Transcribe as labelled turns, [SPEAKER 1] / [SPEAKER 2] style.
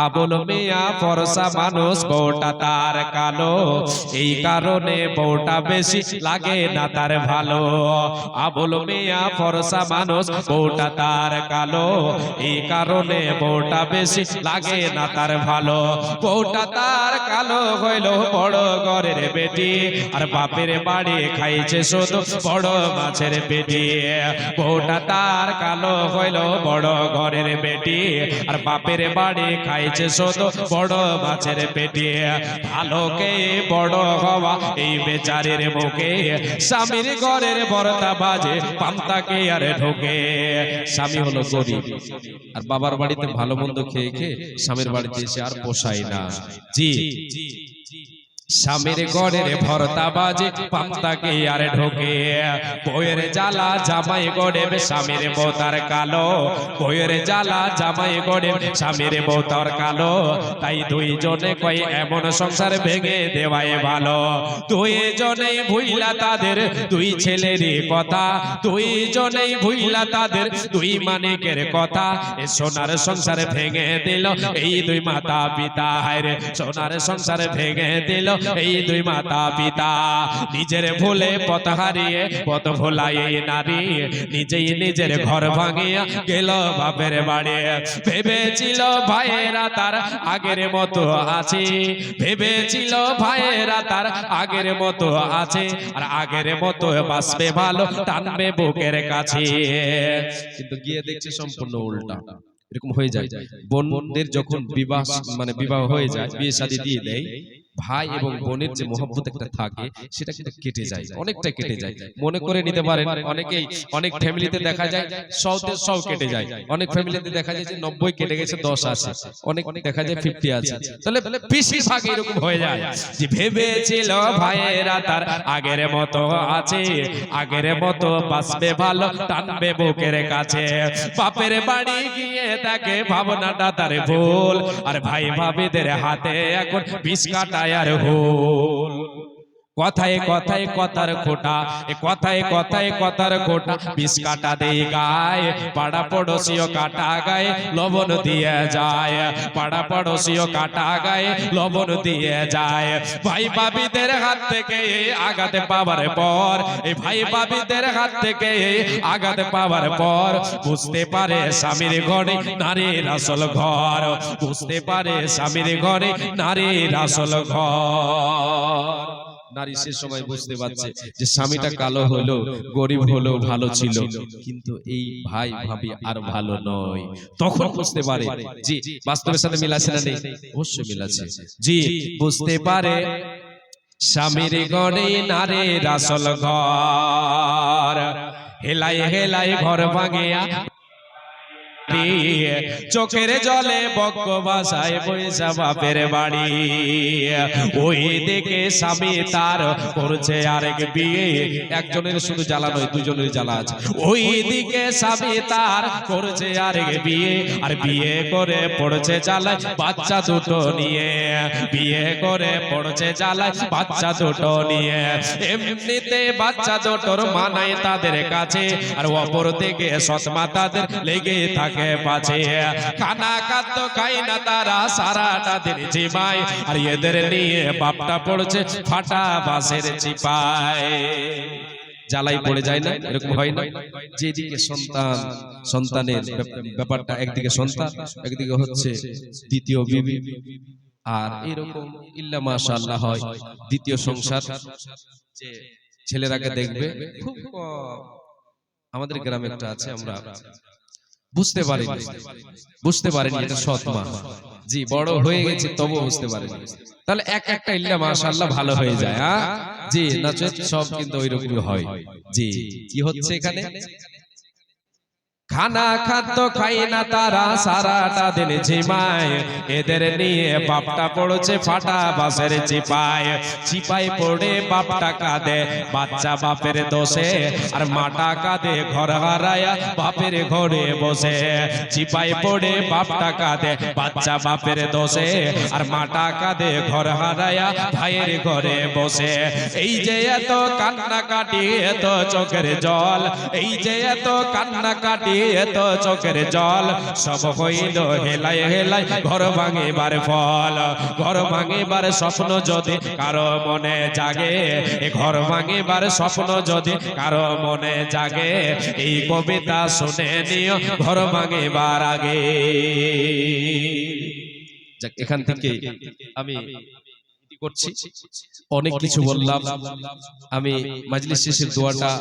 [SPEAKER 1] আবুল মিয়া ফরসা মানুষ, বউটা তার কালো, এই কারণে বউটা বেশি লাগে না তার ভালো। আবুল মিয়া ফরসা মানুষ, বউটা তার কালো, এই কারণে বউটা বেশি লাগে না তার ভালো। বউটা তার কালো হইল বড় ঘরের বেটি, আর বাপের বাড়ি খাইছে শুধু বড় মাছের পেটি। বউটা তার কালো হইল বড় ঘরের বেটি, আর বাপের বাড়ি খাইছে শুধু বড় মাছের পেটি। ভালোকে বড় হওয়া এই বেচারের মুখে, স্বামীর ঘরের বর্তা বাজে পান্তাকে আর ঢোকে। স্বামী হলো গরিব, আর বাবার বাড়িতে ভালো মন্দ খেয়ে খেয়ে স্বামীর বাড়িতে এসে আর পোষায় না। জি, স্বামীর ঘরের ভর্তা বাজে পান্তাকে আর ঢোকে। বইয়ের জ্বালা জামাই গড়ে স্বামীর বউ তার কালো, বইয়ের জ্বালা জামাই গড়ে স্বামীর বউ তার কালো। তাই দুইজনে কয় এমন সংসার ভেঙে দেওয়াই ভালো। দুইজনেই ভুইলা তাদের দুই ছেলের কথা, দুইজনেই ভুইলা তাদের দুই মানিকের কথা। এ সোনার সংসার ভেঙে দিল এই দুই মাতা পিতা, হায়রে সোনার সংসার ভেঙে দিল এই দুই মাতা পিতা। নিজের ভুলে পথ হারিয়ে পথ ভোলায় নারী, নিজেই নিজের ঘর ভাঙিয়া গেল বাপের বাড়ি। ভেবেছিল ভাইয়েরা তার আগের মতো আছে, ভেবেছিল ভাইয়েরা তার আগের মতো আছে, আর আগের মতো বাঁচবে ভালো টানবে বুকের কাছে। কিন্তু গিয়ে দেখছে সম্পূর্ণ উল্টা। এরকম হয়ে যায় বোনদের যখন বিবাহ হয়ে যায়, বিয়ে শাদী দিয়ে দেয়, ভাই এবং বোনের যে মহব্বত একটা থাকে সেটা কিন্তু কেটে যায়, অনেকটা কেটে যায়। মনে করে নিতে পারেন অনেকেই, অনেক ফ্যামিলিতে দেখা যায় 100 কেটে যায়, অনেক ফ্যামিলিতে দেখা যায় যে 90 কেটে গেছে 10 আছে, অনেক দেখা যায় 50 আছে। তাহলে বেশিরভাগ এরকম হয়ে যায় যে ভেবেছিল ভাইয়েরা তার আগের মতো আছে, আগের মতো বাঁচবে ভালো টানবে বুকের কাছে। বাপের বাড়ি গিয়ে তাকে ভাবনাটা তার ভুল, আর ভাই ভাবিদের হাতে এখন বিষ কাটা আর হোল। কথায় কথায় কথার খোটা, কথায় কথায় কথার খোটা, বিষ কাটা দেই গায়ে, পাড়া পড়োশিও কাটা গায়ে লবণ দিয়ে যায়, পাড়া পড়োশিও কাটা গায়ে লবণ দিয়ে যায়। ভাই ভাবিদের হাত থেকে আঘাত পাওয়ার পর, এই ভাই ভাবিদের হাত থেকে আঘাত পাওয়ার পর বুঝতে পারে স্বামীর ঘরে নারীর আসল ঘর, বুঝতে পারে স্বামীর ঘরে নারীর আসল ঘর। নারী সে সময় বুঝতে পারছে যে স্বামীটা কালো হলো, গরিব হলো, ভালো ছিল, কিন্তু এই ভাই ভাবি আর ভালো নয়। তখন বুঝতে পারে জি বাস্তবের সাথে মিল আছে না নেই? অবশ্যই মিল আছে। জি, বুঝতে পারে স্বামীর ঘরে নারীর আসল ঘর, হেলাই হেলাই ঘর ভাঙিয়া চোখের জলে বক্ক ভাষায় বৈশা বাপের বাড়ি। ওই দিকে স্বামী তার করছে আরেক বিয়ে, একজনের শুধু জ্বালা নয়, দুজনের জ্বালা আছে। ওই দিকে স্বামী তার করছে আরেক বিয়ে, আর বিয়ে করে পড়ছে জ্বালায় বাচ্চা দুটো নিয়ে, বিয়ে করে পড়ছে জ্বালায় বাচ্চা দুটো নিয়ে। এমনিতে বাচ্চা দুটোর মানায় তাদের কাছে, আর অপর দিকে সৎমা তাদের লেগে থাকে পাছে। খানা খাদ্য খাই না তারা সারাটা দিন জিমায়, আর এদের নিয়ে বাপটা পড়ছে ফাটা বাঁশের চিপায়। জ্বালাই পড়ে যায় না? এরকম হয় না? যেদিকে সন্তান, সন্তানের ব্যাপারটা একদিকে সন্তান, একদিকে হচ্ছে দ্বিতীয় বিবি, আর এরকম ইল্লা মাশাআল্লাহ হয় দ্বিতীয় সংসার। যে ছেলেরাকে দেখবে খুব আমাদের গ্রামে একটা আছে, আমরা বুঝতে পারিনি, বুঝতে পারিনি এটা সৎ মা। জি, বড় হয়ে গেছে তবু বুঝতে পারিনি। তাহলে একটা ইল্লা মাশাআল্লাহ ভালো হয়ে যায়। হ্যাঁ জি, নচেত সব কিন্তু ওইরকমই হয়। জি, কি হচ্ছে এখানে? খানা খাদ্য খাই না তারা সারাটা দিন ঝিমায়, এদের নিয়ে বাপটা পড়ছে ফাটা বাঁশের চিপায়। চিপায় পড়ে বাপটা কাঁদে বাচ্চা বাপের দোষে, আর মাটা কাঁদে ঘর হারায়া বাপের ঘরে বসে। চিপায় পড়ে বাপটা কাঁদে বাচ্চা বাপের দোষে, আর মাটা কাঁদে ঘর হারায়া ভাইয়ের ঘরে বসে। এই যে এত কান্না কাটি, এত চোখের জল, এই যে এত কান্না কাটি, এত চোখের জল সব হইল হেলাই হেলাই ঘর ভাঙিবার ফল ঘর ভাঙিবার স্বপ্ন যদি কারো মনে জাগে এ ঘর ভাঙিবার স্বপ্ন যদি কারো মনে জাগে এই কবিতা শুনে নিও ঘর ভাঙিবার আগে। যাক, এখান থেকে আমি করছি, অনেক কিছু বললাম। আমি মাজলিস শেষের দোয়াটা